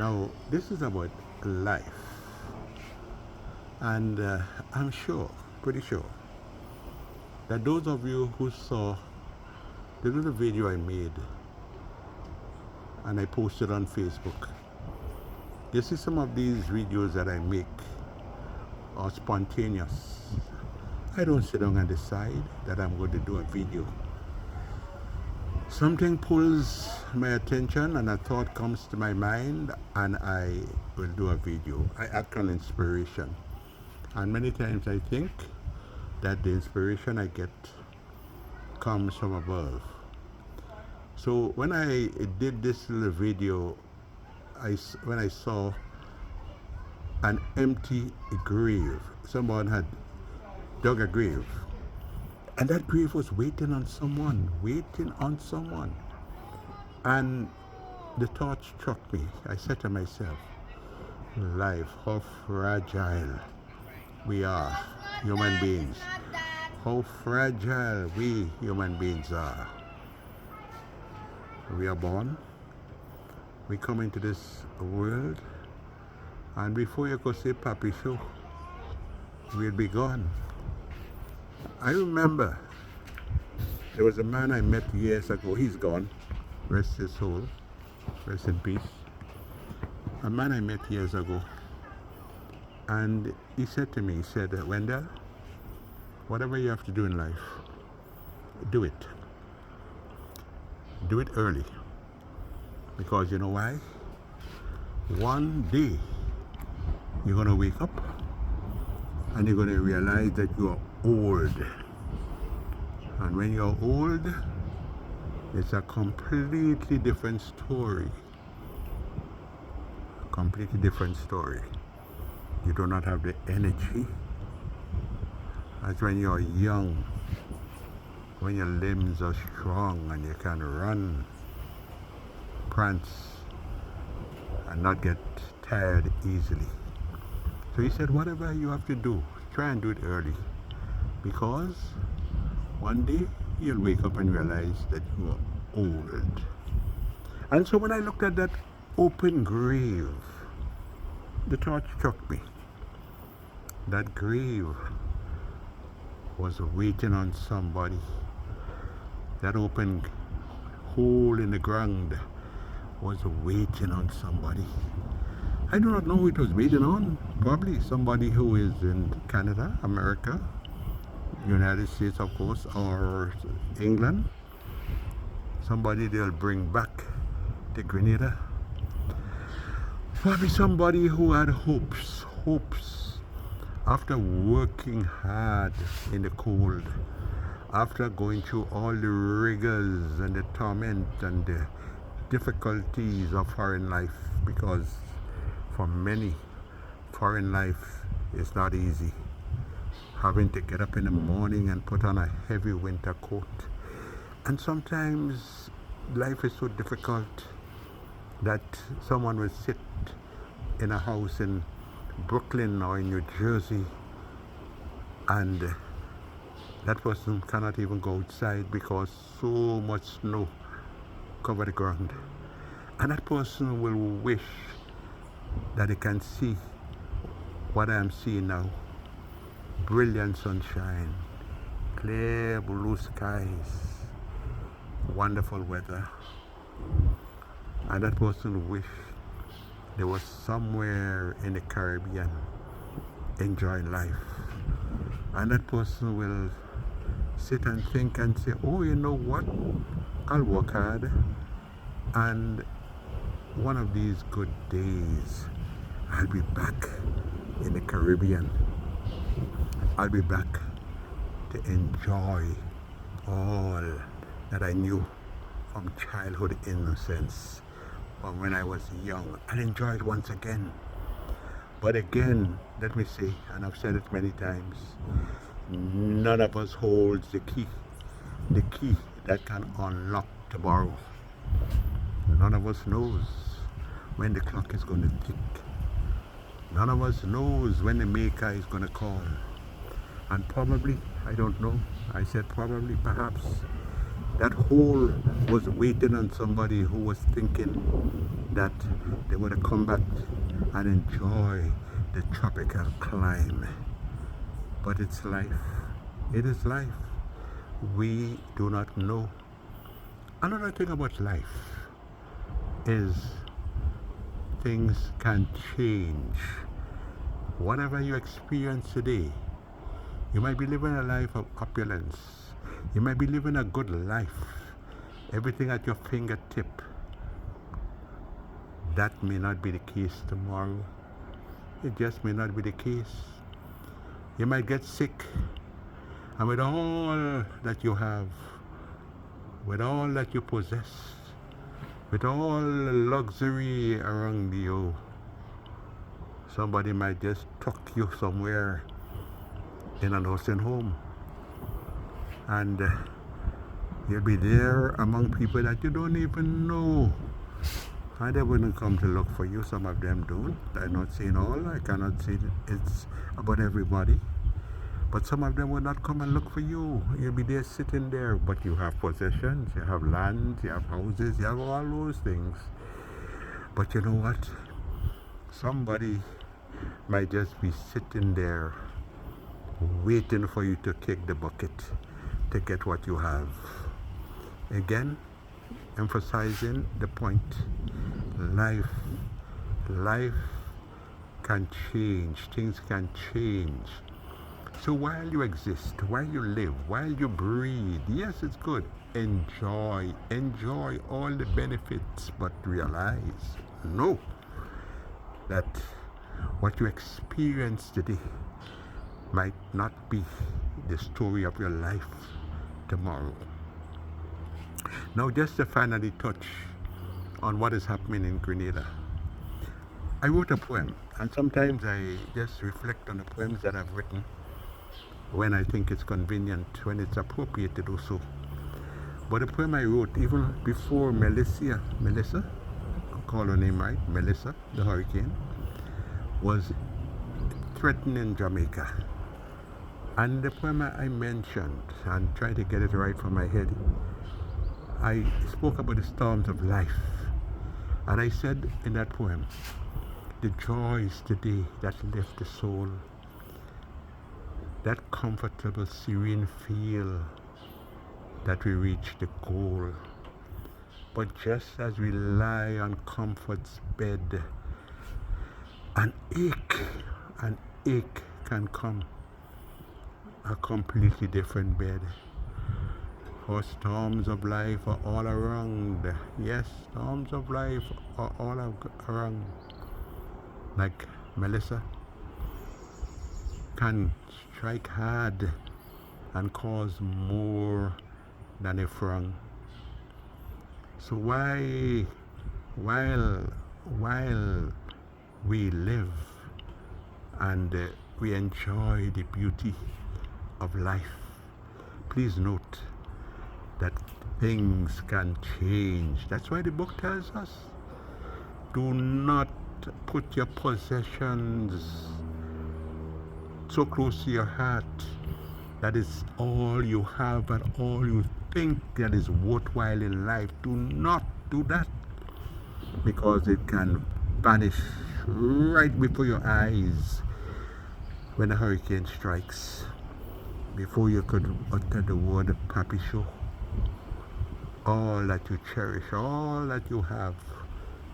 Now, this is about life, and I'm sure, pretty sure, that those of you who saw the little video I made and I posted on Facebook, you see some of these videos that I make are spontaneous. I don't sit down and decide that I'm going to do a video. Something pulls my attention and a thought comes to my mind and I will do a video. I act on inspiration. And many times I think that the inspiration I get comes from above. So when I did this little video, when I saw an empty grave, someone had dug a grave, and that grave was waiting on someone, And the thought struck me. I said to myself, life, how fragile we are, human beings. How fragile we human beings are. We are born, we come into this world, and before you could say Papi Show, we'll be gone. I remember there was a man I met years ago. He's gone. Rest his soul. Rest in peace. A man I met years ago. And he said to me, he said, Wendell, whatever you have to do in life, do it. Do it early. Because you know why? One day, you're going to wake up and you're going to realize that you are old. And when you're old, it's a completely different story. Completely different story. You do not have the energy as when you're young, when your limbs are strong and you can run, prance, and not get tired easily. So he said, whatever you have to do, try and do it early. Because one day you'll wake up and realize that you are old. And so when I looked at that open grave, the thought struck me. That grave was waiting on somebody. That open hole in the ground was waiting on somebody. I do not know who it was waiting on. Probably somebody who is in Canada, America, United States, of course, or England. Somebody they'll bring back to Grenada. Probably somebody who had hopes. After working hard in the cold, after going through all the rigors and the torment and the difficulties of foreign life, because for many, foreign life is not easy. Having to get up in the morning and put on a heavy winter coat. And sometimes life is so difficult that someone will sit in a house in Brooklyn or in New Jersey and that person cannot even go outside because so much snow cover the ground. And that person will wish that they can see what I am seeing now. Brilliant sunshine, clear blue skies, wonderful weather. And that person wish they was somewhere in the Caribbean enjoying life. And that person will sit and think and say, oh, you know what? I'll work hard. And one of these good days, I'll be back in the Caribbean. I'll be back to enjoy all that I knew from childhood innocence, from when I was young. I'll enjoy it once again. But again, let me say, and I've said it many times, none of us holds the key that can unlock tomorrow. None of us knows when the clock is going to tick. None of us knows when the maker is going to call. And probably, I don't know, I said probably, perhaps, That hole was waiting on somebody who was thinking that they would have come back and enjoy the tropical climb. But it's life. It is life. We do not know. Another thing about life is things can change. Whatever you experience today, you might be living a life of opulence. You might be living a good life. Everything at your fingertip. That may not be the case tomorrow. It just may not be the case. You might get sick, and with all that you have, with all that you possess, with all the luxury around you, somebody might just tuck you somewhere in a nursing home, and you'll be there among people that you don't even know, and they wouldn't come to look for you. Some of them don't. I'm not saying all. I cannot say that it's about everybody, but some of them will not come and look for you. You'll be there sitting there, but you have possessions, you have land, you have houses, you have all those things. But you know what? Somebody might just be sitting there waiting for you to kick the bucket to get what you have. Again, emphasizing the point. Life can change. Things can change. So while you exist, while you live, while you breathe, yes, it's good. Enjoy all the benefits, but realize, no, that what you experience today might not be the story of your life tomorrow. Now, just to finally touch on what is happening in Grenada. I wrote a poem, and sometimes I just reflect on the poems that I've written when I think it's convenient, when it's appropriate to do so. But the poem I wrote even before Melissa, I'll call her name right, Melissa, the hurricane, was threatening Jamaica. And the poem I mentioned, and trying to get it right from my head, I spoke about the storms of life. And I said in that poem, the joys today that lift the soul, that comfortable, serene feel that we reach the goal. But just as we lie on comfort's bed, an ache can come, a completely different bed. For storms of life are all around. Yes, storms of life are all around. Like Melissa, can strike hard and cause more than a frown. So while we live and we enjoy the beauty of life, please note that things can change. That's why the book tells us, do not put your possessions so close to your heart that is all you have and all you think that is worthwhile in life. Do not do that, because it can vanish right before your eyes when a hurricane strikes. Before you could utter the word Papi Show, all that you cherish, all that you have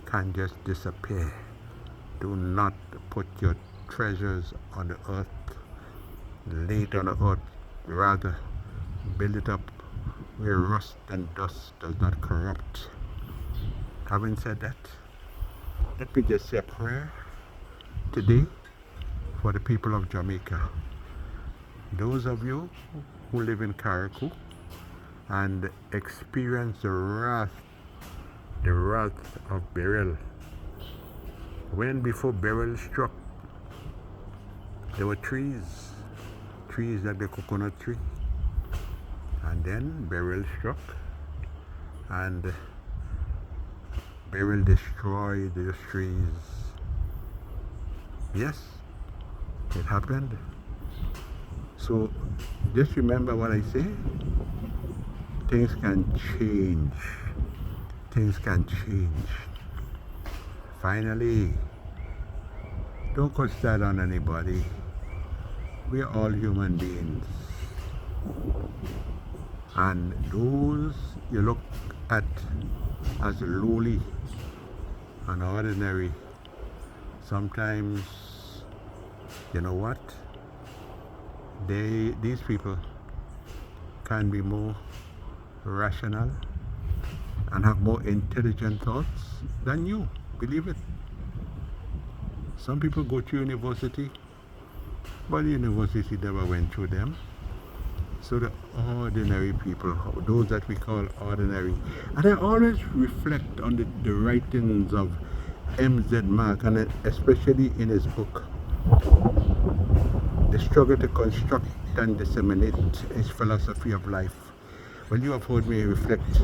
can just disappear. Do not put your treasures on the earth, lay it on the earth, rather build it up where rust and dust does not corrupt. Having said that, let me just say a prayer today for the people of Jamaica. Those of you who live in Carriacou and experience the wrath of Beryl. When before Beryl struck, there were trees like the coconut tree, and then Beryl struck, and Beryl destroyed those trees. Yes, it happened. So just remember what I say. things can change. Things can change. Finally, don't put that on anybody. We're all human beings. And those you look at as lowly and ordinary, sometimes, you know what? These people can be more rational and have more intelligent thoughts than you. Believe it. Some people go to university, but the university never went through them. So the ordinary people, those that we call ordinary, and I always reflect on the writings of M.Z. Mark, and especially in his book, The Struggle to Construct and Disseminate His Philosophy of Life. Well, you have heard me reflect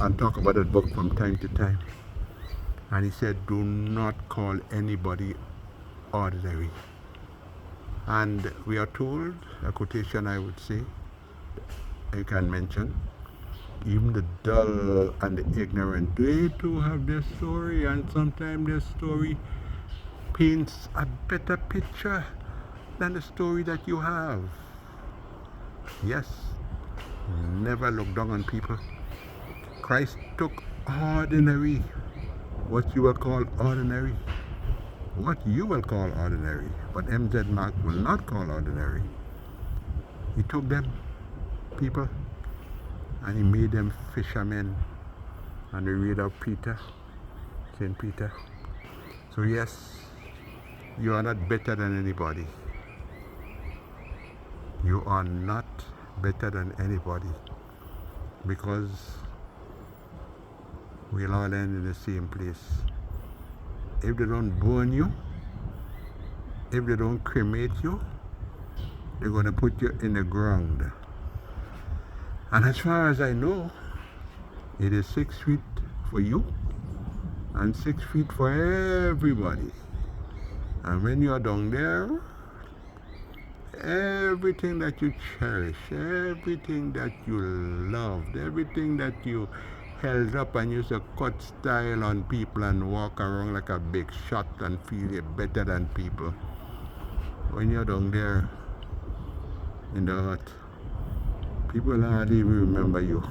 and talk about that book from time to time. And he said, do not call anybody ordinary. And we are told, a quotation I would say, you can mention, even the dull and the ignorant, they too have their story, and sometimes their story paints a better picture than the story that you have. Yes, never look down on people. Christ took ordinary, what you will call ordinary, what you will call ordinary, but M.Z. Mark will not call ordinary. He took them, people, and he made them fishermen. And we read of Peter, St. Peter. So yes, you are not better than anybody. You are not better than anybody, because we'll all end in the same place. If they don't burn you, if they don't cremate you, they're going to put you in the ground. And as far as I know, it is 6 feet for you and 6 feet for everybody. And when you're down there, everything that you cherish, everything that you loved, everything that you held up and used to cut style on people and walk around like a big shot and feel you're better than people, when you're down there in the earth, people hardly even remember you.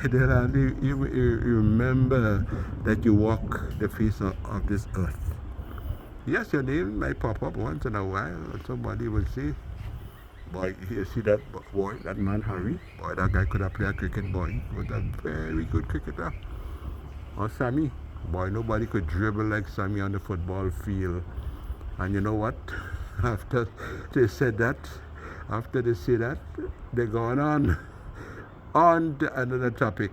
They hardly even remember that you walk the face of this earth. Yes, your name might pop up once in a while. Somebody will say, boy, you see that boy, that man Harry? Boy, that guy could have played a cricket, boy. He was a very good cricketer. Or Sammy. Boy, nobody could dribble like Sammy on the football field. And you know what? After they say that, they're going on to another topic.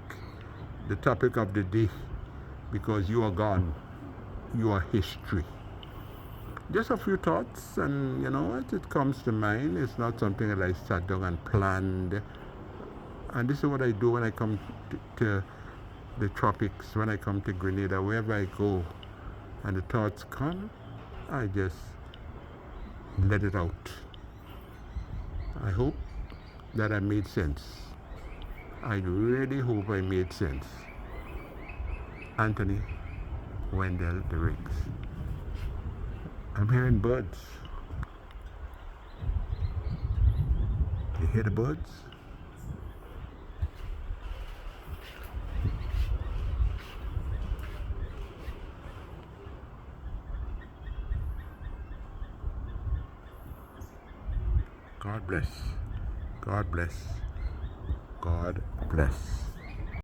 The topic of the day. Because you are gone. You are history. Just a few thoughts, and you know what, it comes to mind. It's not something that I sat down and planned. And this is what I do when I come to the tropics, when I come to Grenada, wherever I go, and the thoughts come, I just let it out. I hope that I made sense. I really hope I made sense. Anthony Wendell the Riggs. I'm hearing birds. You hear the birds? God bless. God bless. God bless.